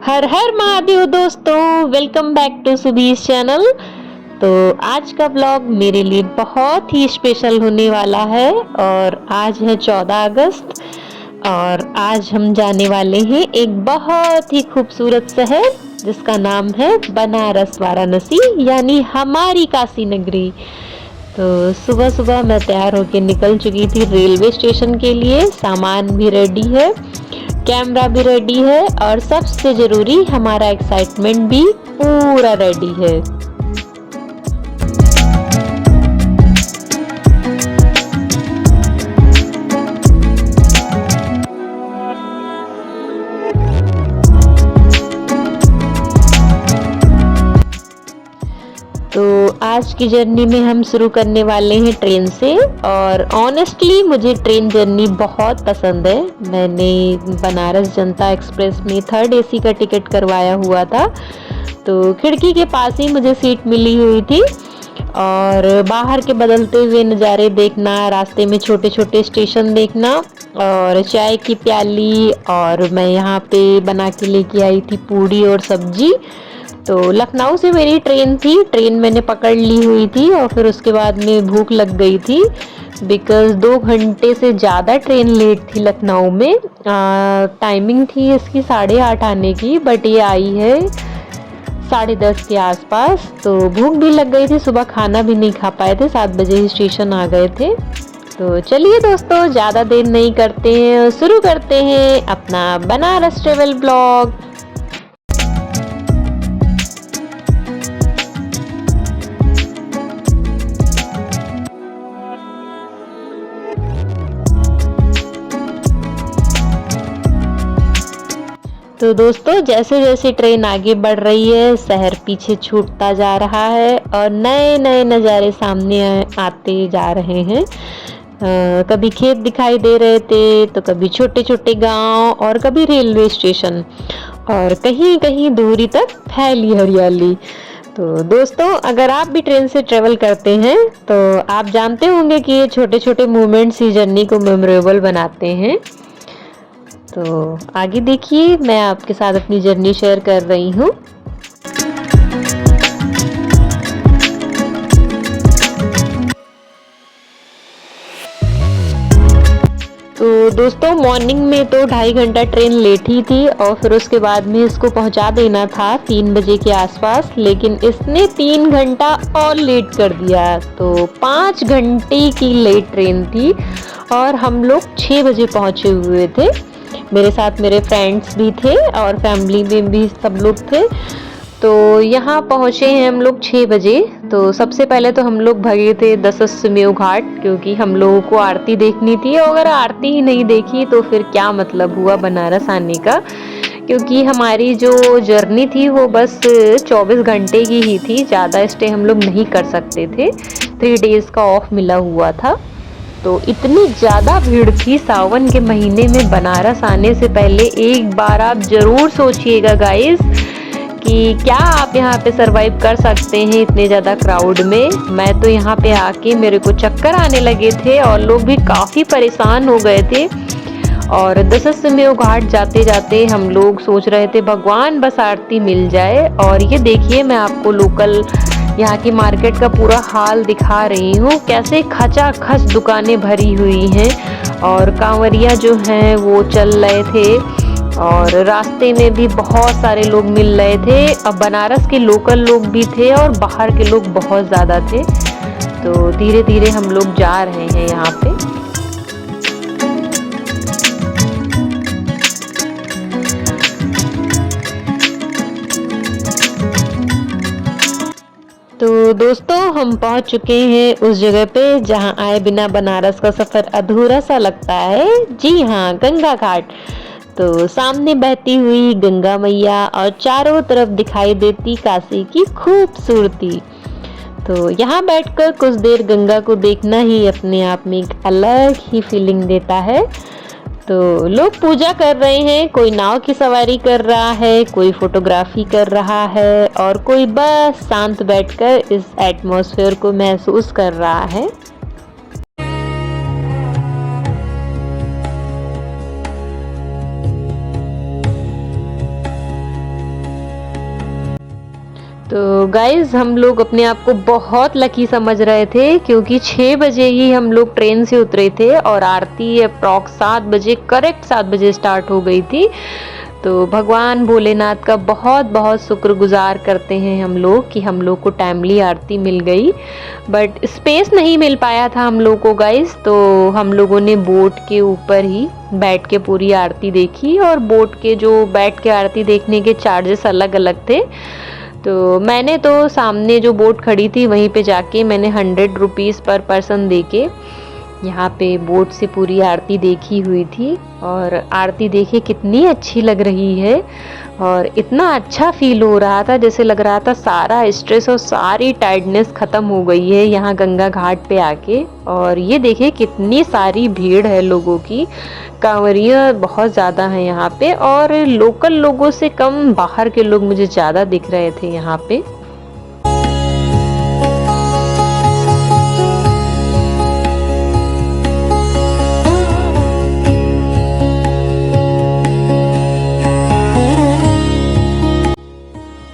हर हर महादेव दोस्तों, welcome back to सुबीस channel. तो आज का ब्लॉग मेरे लिए बहुत ही स्पेशल होने वाला है और आज है 14 अगस्त और आज हम जाने वाले हैं एक बहुत ही खूबसूरत शहर जिसका नाम है बनारस वाराणसी, यानी हमारी काशी नगरी। तो सुबह सुबह मैं तैयार होकर निकल चुकी थी रेलवे स्टेशन के लिए। सामान भी रेडी है, कैमरा भी रेडी है और सबसे ज़रूरी हमारा एक्साइटमेंट भी पूरा रेडी है। तो आज की जर्नी में हम शुरू करने वाले हैं ट्रेन से और ऑनेस्टली मुझे ट्रेन जर्नी बहुत पसंद है। मैंने बनारस जनता एक्सप्रेस में 3rd AC का टिकट करवाया हुआ था, तो खिड़की के पास ही मुझे सीट मिली हुई थी और बाहर के बदलते हुए नज़ारे देखना, रास्ते में छोटे छोटे स्टेशन देखना और चाय की प्याली। और मैं यहाँ पे बना के लेके आई थी पूड़ी और सब्जी। तो लखनऊ से मेरी ट्रेन थी, ट्रेन मैंने पकड़ ली हुई थी और फिर उसके बाद में भूख लग गई थी बिकॉज़ 2 घंटे से ज़्यादा ट्रेन लेट थी लखनऊ में। टाइमिंग थी इसकी 8:30 आने की, बट ये आई है 10:30 के आसपास। तो भूख भी लग गई थी, सुबह खाना भी नहीं खा पाए थे, 7 बजे ही स्टेशन आ गए थे। तो चलिए दोस्तों, ज़्यादा देर नहीं करते हैं, शुरू करते हैं अपना बनारस ट्रेवल ब्लॉग। तो दोस्तों, जैसे जैसे ट्रेन आगे बढ़ रही है शहर पीछे छूटता जा रहा है और नए नए नज़ारे सामने आते जा रहे हैं। कभी खेत दिखाई दे रहे थे तो कभी छोटे छोटे गांव और कभी रेलवे स्टेशन और कहीं कहीं दूरी तक फैली हरियाली। तो दोस्तों, अगर आप भी ट्रेन से ट्रेवल करते हैं तो आप जानते होंगे कि ये छोटे छोटे मोमेंट्स ही जर्नी को मेमोरेबल बनाते हैं। तो आगे देखिए, मैं आपके साथ अपनी जर्नी शेयर कर रही हूँ। तो दोस्तों, मॉर्निंग में तो 2.5 घंटा ट्रेन लेट ही थी और फिर उसके बाद में इसको पहुंचा देना था 3 बजे के आसपास, लेकिन इसने 3 घंटा और लेट कर दिया। तो 5 घंटे की लेट ट्रेन थी और हम लोग 6 बजे पहुंचे हुए थे। मेरे साथ मेरे फ्रेंड्स भी थे और फैमिली में भी सब लोग थे। तो यहाँ पहुँचे हैं हम लोग 6 बजे। तो सबसे पहले तो हम लोग भगे थे दशाश्वमेध घाट, क्योंकि हम लोगों को आरती देखनी थी और अगर आरती ही नहीं देखी तो फिर क्या मतलब हुआ बनारस आने का। क्योंकि हमारी जो जर्नी थी वो बस 24 घंटे की ही थी, ज़्यादा स्टे हम लोग नहीं कर सकते थे, 3 डेज़ का ऑफ मिला हुआ था। तो इतनी ज़्यादा भीड़ थी सावन के महीने में बनारस आने से पहले। एक बार आप ज़रूर सोचिएगा गाइस कि क्या आप यहाँ पे सरवाइव कर सकते हैं इतने ज़्यादा क्राउड में। मैं तो यहाँ पे आके मेरे को चक्कर आने लगे थे और लोग भी काफ़ी परेशान हो गए थे। और दशाश्वमेध घाट जाते जाते हम लोग सोच रहे थे भगवान बस आरती मिल जाए। और ये देखिए, मैं आपको लोकल यहाँ की मार्केट का पूरा हाल दिखा रही हूँ, कैसे खचाखच दुकानें भरी हुई हैं और कांवरिया जो हैं वो चल रहे थे और रास्ते में भी बहुत सारे लोग मिल रहे थे। अब बनारस के लोकल लोग भी थे और बाहर के लोग बहुत ज़्यादा थे। तो धीरे धीरे हम लोग जा रहे हैं यहाँ पे। तो दोस्तों, हम पहुंच चुके हैं उस जगह पे जहां आए बिना बनारस का सफ़र अधूरा सा लगता है। जी हाँ, गंगा घाट। तो सामने बहती हुई गंगा मैया और चारों तरफ दिखाई देती काशी की खूबसूरती। तो यहाँ बैठकर कुछ देर गंगा को देखना ही अपने आप में एक अलग ही फीलिंग देता है। तो लोग पूजा कर रहे हैं, कोई नाव की सवारी कर रहा है, कोई फोटोग्राफी कर रहा है और कोई बस शांत बैठकर इस एटमॉस्फेयर को महसूस कर रहा है। तो गाइज़ हम लोग अपने आप को बहुत लकी समझ रहे थे, क्योंकि 6 बजे ही हम लोग ट्रेन से उतरे थे और आरती अप्रॉक्स 7 बजे, करेक्ट 7 बजे स्टार्ट हो गई थी। तो भगवान भोलेनाथ का बहुत बहुत शुक्रगुजार करते हैं हम लोग कि हम लोग को टाइमली आरती मिल गई। बट स्पेस नहीं मिल पाया था हम लोग को गाइस, तो हम लोगों ने बोट के ऊपर ही बैठ के पूरी आरती देखी। और बोट के जो बैठ के आरती देखने के चार्जेस अलग अलग थे। तो मैंने तो सामने जो बोट खड़ी थी वहीं पे जाके मैंने 100 रुपीज़ पर पर्सन दे के यहाँ पे बोट से पूरी आरती देखी हुई थी। और आरती देखिए कितनी अच्छी लग रही है और इतना अच्छा फील हो रहा था, जैसे लग रहा था सारा स्ट्रेस और सारी टायर्डनेस ख़त्म हो गई है यहाँ गंगा घाट पे आके। और ये देखिए कितनी सारी भीड़ है लोगों की, कांवरिया बहुत ज़्यादा हैं यहाँ पे और लोकल लोगों से कम बाहर के लोग मुझे ज़्यादा दिख रहे थे यहाँ पे।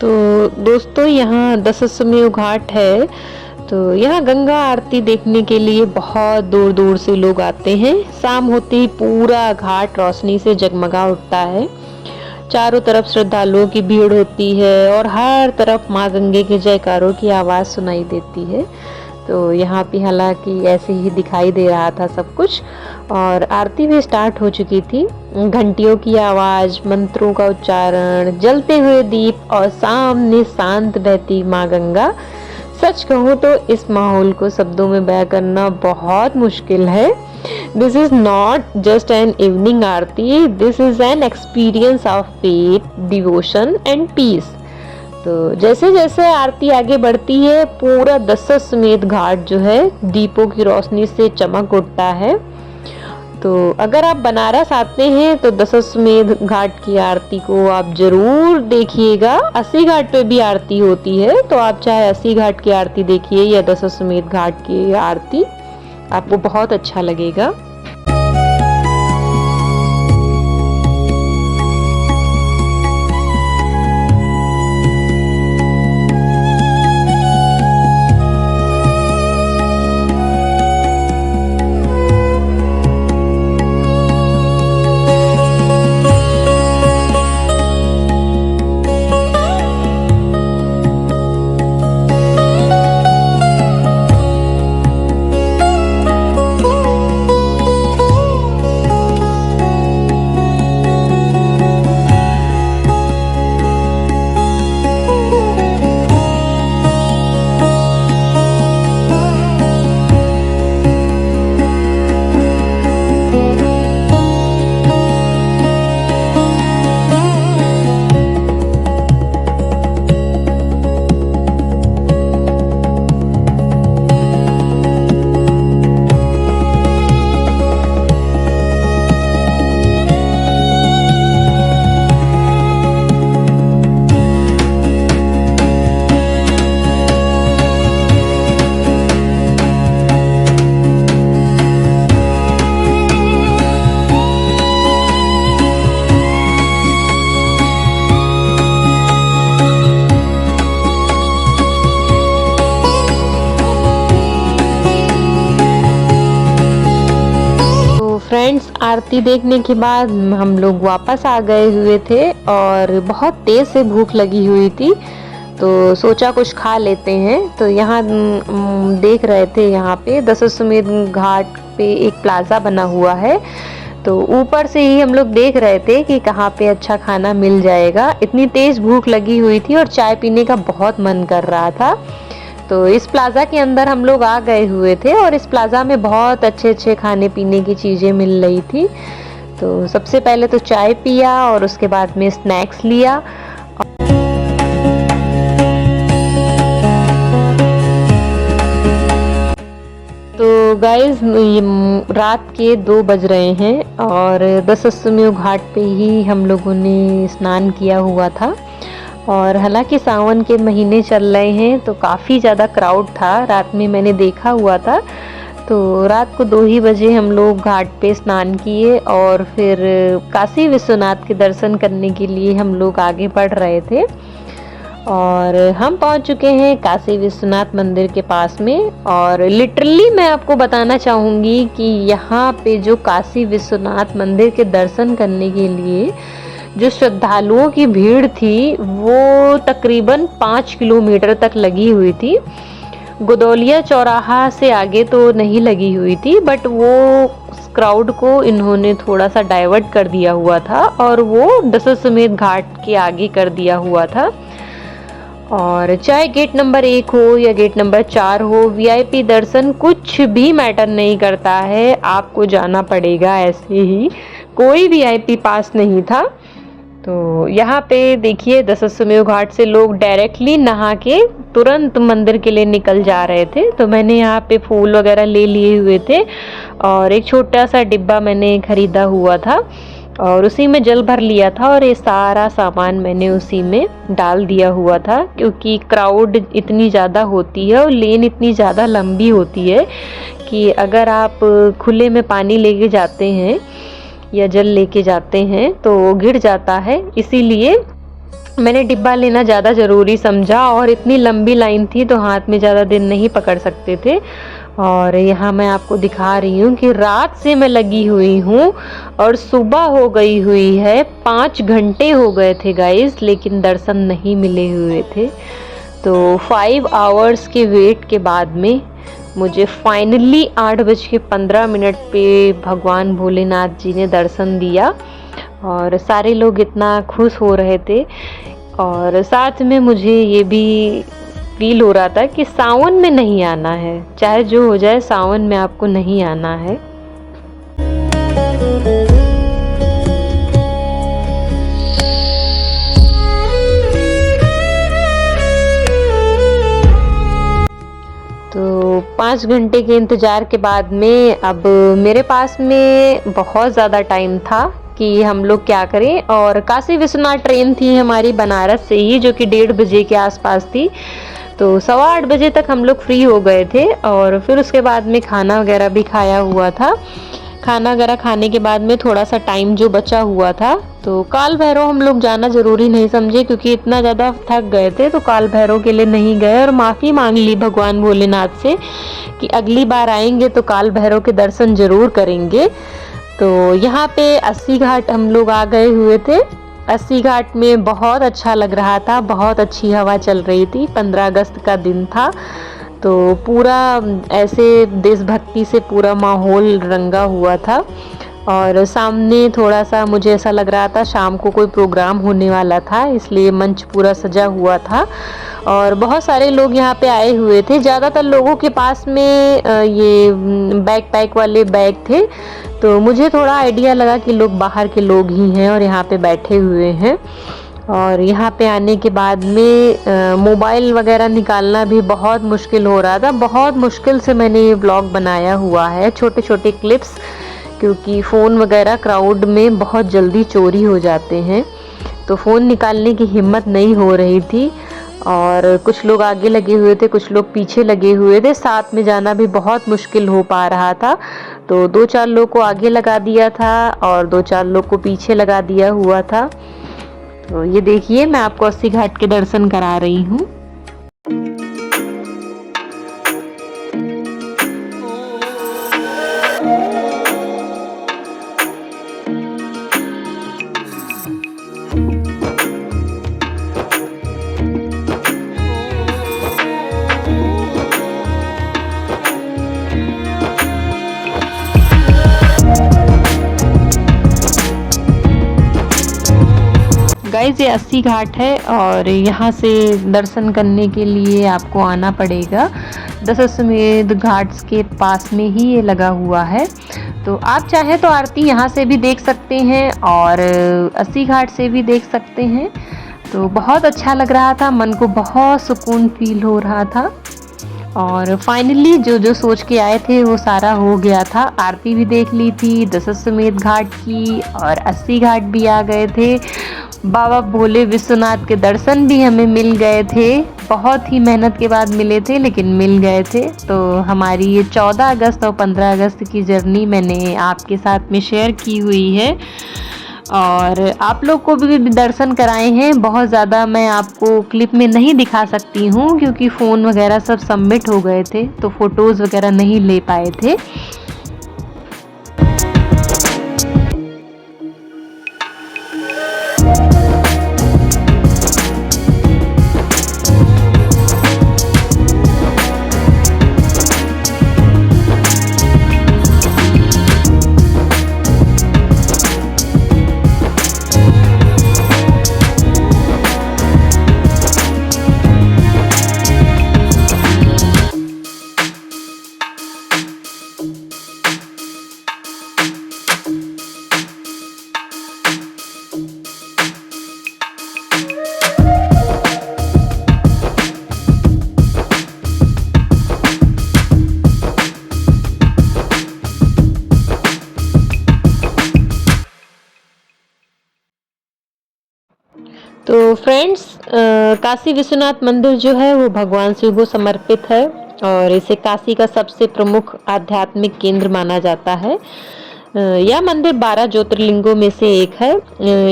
तो दोस्तों यहाँ दशाश्वमेध घाट है, तो यहाँ गंगा आरती देखने के लिए बहुत दूर दूर से लोग आते हैं। शाम होते ही पूरा घाट रोशनी से जगमगा उठता है, चारों तरफ श्रद्धालुओं की भीड़ होती है और हर तरफ माँ गंगे के जयकारों की आवाज़ सुनाई देती है। तो यहाँ पे हालांकि ऐसे ही दिखाई दे रहा था सब कुछ और आरती भी स्टार्ट हो चुकी थी। घंटियों की आवाज़, मंत्रों का उच्चारण, जलते हुए दीप और सामने शांत बहती माँ गंगा। सच कहूँ तो इस माहौल को शब्दों में बयां करना बहुत मुश्किल है। This is not just an evening aarti, this is an experience of faith, devotion and peace. तो जैसे जैसे आरती आगे बढ़ती है पूरा दशाश्वमेध घाट जो है दीपों की रोशनी से चमक उठता है। तो अगर आप बनारस आते हैं तो दशाश्वमेध घाट की आरती को आप जरूर देखिएगा। अस्सी घाट पे भी आरती होती है, तो आप चाहे अस्सी घाट की आरती देखिए या दशाश्वमेध घाट की आरती, आपको बहुत अच्छा लगेगा। फ्रेंड्स आरती देखने के बाद हम लोग वापस आ गए हुए थे और बहुत तेज़ से भूख लगी हुई थी, तो सोचा कुछ खा लेते हैं। तो यहाँ देख रहे थे यहाँ पे दशाश्वमेध घाट पे एक प्लाज़ा बना हुआ है, तो ऊपर से ही हम लोग देख रहे थे कि कहाँ पे अच्छा खाना मिल जाएगा। इतनी तेज़ भूख लगी हुई थी और चाय पीने का बहुत मन कर रहा था। तो इस प्लाज़ा के अंदर हम लोग आ गए हुए थे और इस प्लाज़ा में बहुत अच्छे अच्छे खाने पीने की चीज़ें मिल रही थी। तो सबसे पहले तो चाय पिया और उसके बाद में स्नैक्स लिया। तो गाइस रात के 2 बज रहे हैं और दशाश्वमेध घाट पे ही हम लोगों ने स्नान किया हुआ था। और हालांकि सावन के महीने चल रहे हैं तो काफ़ी ज़्यादा क्राउड था, रात में मैंने देखा हुआ था। तो रात को 2 ही बजे हम लोग घाट पे स्नान किए और फिर काशी विश्वनाथ के दर्शन करने के लिए हम लोग आगे बढ़ रहे थे। और हम पहुंच चुके हैं काशी विश्वनाथ मंदिर के पास में। और लिटरली मैं आपको बताना चाहूँगी कि यहाँ पे जो काशी विश्वनाथ मंदिर के दर्शन करने के लिए जो श्रद्धालुओं की भीड़ थी वो तकरीबन 5 किलोमीटर तक लगी हुई थी। गोदौलिया चौराहा से आगे तो नहीं लगी हुई थी, बट वो क्राउड को इन्होंने थोड़ा सा डाइवर्ट कर दिया हुआ था और वो दशाश्वमेध घाट के आगे कर दिया हुआ था। और चाहे गेट नंबर 1 हो या गेट नंबर 4 हो, वीआईपी दर्शन कुछ भी मैटर नहीं करता है, आपको जाना पड़ेगा ऐसे ही। कोई वीआईपी पास नहीं था। तो यहाँ पे देखिए दशाश्वमेध घाट से लोग डायरेक्टली नहा के तुरंत मंदिर के लिए निकल जा रहे थे। तो मैंने यहाँ पे फूल वगैरह ले लिए हुए थे और एक छोटा सा डिब्बा मैंने खरीदा हुआ था और उसी में जल भर लिया था और ये सारा सामान मैंने उसी में डाल दिया हुआ था, क्योंकि क्राउड इतनी ज़्यादा होती है और लेन इतनी ज़्यादा लंबी होती है कि अगर आप खुले में पानी लेके जाते हैं या जल लेके जाते हैं तो गिर जाता है। इसीलिए मैंने डिब्बा लेना ज़्यादा ज़रूरी समझा और इतनी लंबी लाइन थी तो हाथ में ज़्यादा दिन नहीं पकड़ सकते थे। और यहाँ मैं आपको दिखा रही हूँ कि रात से मैं लगी हुई हूँ और सुबह हो गई हुई है, 5 घंटे हो गए थे गाइस, लेकिन दर्शन नहीं मिले हुए थे। तो 5 आवर्स के वेट के बाद में मुझे फाइनली 8:15 पे भगवान भोलेनाथ जी ने दर्शन दिया और सारे लोग इतना खुश हो रहे थे। और साथ में मुझे ये भी फील हो रहा था कि सावन में नहीं आना है, चाहे जो हो जाए सावन में आपको नहीं आना है। तो 5 घंटे के इंतज़ार के बाद में अब मेरे पास में बहुत ज़्यादा टाइम था कि हम लोग क्या करें। और काशी विश्वनाथ ट्रेन थी हमारी बनारस से ही, जो कि 1:30 बजे के आसपास थी। तो 7:15 बजे तक हम लोग फ्री हो गए थे और फिर उसके बाद में खाना वगैरह भी खाया हुआ था। खाना वगैरह खाने के बाद में थोड़ा सा टाइम जो बचा हुआ था तो काल भैरव हम लोग जाना ज़रूरी नहीं समझे, क्योंकि इतना ज़्यादा थक गए थे तो काल भैरव के लिए नहीं गए। और माफ़ी मांग ली भगवान भोलेनाथ से कि अगली बार आएंगे तो काल भैरव के दर्शन ज़रूर करेंगे। तो यहाँ पे 80 घाट हम लोग आ गए हुए थे। 80 घाट में बहुत अच्छा लग रहा था, बहुत अच्छी हवा चल रही थी। 15 अगस्त का दिन था तो पूरा ऐसे देशभक्ति से पूरा माहौल रंगा हुआ था। और सामने थोड़ा सा मुझे ऐसा लग रहा था शाम को कोई प्रोग्राम होने वाला था, इसलिए मंच पूरा सजा हुआ था और बहुत सारे लोग यहाँ पे आए हुए थे। ज़्यादातर लोगों के पास में ये बैकपैक वाले बैग थे, तो मुझे थोड़ा आइडिया लगा कि लोग बाहर के लोग ही हैं और यहाँ पे बैठे हुए हैं। और यहाँ पे आने के बाद में मोबाइल वगैरह निकालना भी बहुत मुश्किल हो रहा था। बहुत मुश्किल से मैंने ये ब्लॉग बनाया हुआ है, छोटे छोटे क्लिप्स, क्योंकि फ़ोन वगैरह क्राउड में बहुत जल्दी चोरी हो जाते हैं तो फ़ोन निकालने की हिम्मत नहीं हो रही थी। और कुछ लोग आगे लगे हुए थे, कुछ लोग पीछे लगे हुए थे, साथ में जाना भी बहुत मुश्किल हो पा रहा था। तो 2-4 लोग को आगे लगा दिया था और 2-4 लोग को पीछे लगा दिया हुआ था। तो ये देखिए मैं आपको 80 घाट के दर्शन करा रही हूँ। गाइस ये 80 घाट है और यहाँ से दर्शन करने के लिए आपको आना पड़ेगा। दशाश्वमेध घाट के पास में ही ये लगा हुआ है। तो आप चाहे तो आरती यहाँ से भी देख सकते हैं और 80 घाट से भी देख सकते हैं। तो बहुत अच्छा लग रहा था, मन को बहुत सुकून फील हो रहा था। और फाइनली जो जो सोच के आए थे वो सारा हो गया था। आरती भी देख ली थी दशाश्वमेध घाट की और 80 घाट भी आ गए थे। बाबा भोले विश्वनाथ के दर्शन भी हमें मिल गए थे, बहुत ही मेहनत के बाद मिले थे लेकिन मिल गए थे। तो हमारी ये 14 अगस्त और 15 अगस्त की जर्नी मैंने आपके साथ में शेयर की हुई है। और आप लोग को भी दर्शन कराए हैं। बहुत ज़्यादा मैं आपको क्लिप में नहीं दिखा सकती हूँ क्योंकि फ़ोन वगैरह सब सबमिट हो गए थे, तो फ़ोटोज़ वगैरह नहीं ले पाए थे। तो फ्रेंड्स, काशी विश्वनाथ मंदिर जो है वो भगवान शिव को समर्पित है और इसे काशी का सबसे प्रमुख आध्यात्मिक केंद्र माना जाता है। यह मंदिर 12 ज्योतिर्लिंगों में से एक है।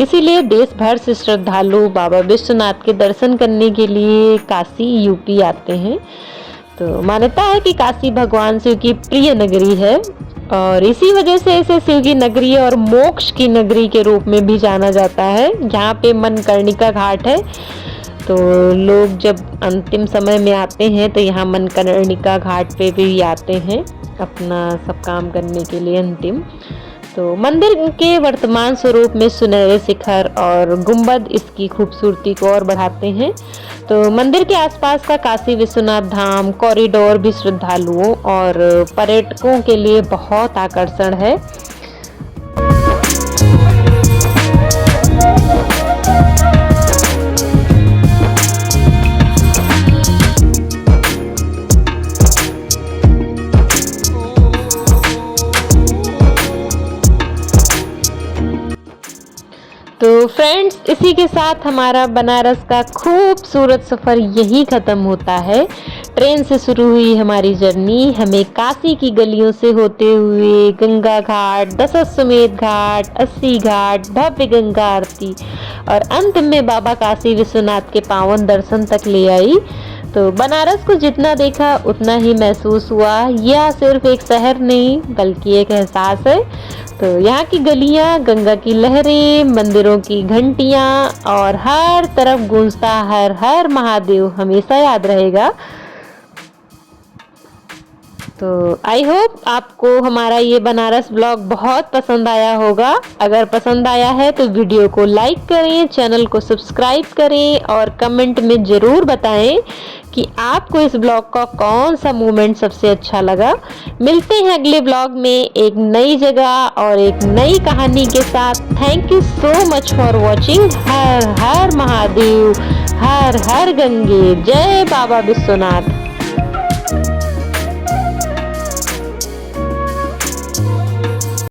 इसीलिए देश भर से श्रद्धालु बाबा विश्वनाथ के दर्शन करने के लिए काशी यूपी आते हैं। तो मान्यता है कि काशी भगवान शिव की प्रिय नगरी है और इसी वजह से इसे शिव की नगरी और मोक्ष की नगरी के रूप में भी जाना जाता है। जहाँ पे मनकर्णिका घाट है, तो लोग जब अंतिम समय में आते हैं तो यहाँ मनकर्णिका घाट पे भी आते हैं अपना सब काम करने के लिए अंतिम। तो मंदिर के वर्तमान स्वरूप में सुनहरे शिखर और गुंबद इसकी खूबसूरती को और बढ़ाते हैं। तो मंदिर के आसपास का काशी विश्वनाथ धाम कॉरिडोर भी श्रद्धालुओं और पर्यटकों के लिए बहुत आकर्षण है। तो फ्रेंड्स, इसी के साथ हमारा बनारस का खूबसूरत सफ़र यहीं ख़त्म होता है। ट्रेन से शुरू हुई हमारी जर्नी हमें काशी की गलियों से होते हुए गंगा घाट, दशाश्वमेध घाट, अस्सी घाट, भव्य गंगा आरती और अंत में बाबा काशी विश्वनाथ के पावन दर्शन तक ले आई। तो बनारस को जितना देखा उतना ही महसूस हुआ। यह सिर्फ एक शहर नहीं बल्कि एक एहसास है। तो यहाँ की गलियाँ, गंगा की लहरें, मंदिरों की घंटियाँ और हर तरफ गूंजता हर हर महादेव हमेशा याद रहेगा। तो आई होप आपको हमारा ये बनारस ब्लॉग बहुत पसंद आया होगा। अगर पसंद आया है तो वीडियो को लाइक करें, चैनल को सब्सक्राइब करें और कमेंट में ज़रूर बताएं कि आपको इस ब्लॉग का कौन सा मोमेंट सबसे अच्छा लगा। मिलते हैं अगले ब्लॉग में एक नई जगह और एक नई कहानी के साथ। Thank you so much for watching. हर हर महादेव, हर हर गंगे, जय बाबा विश्वनाथ।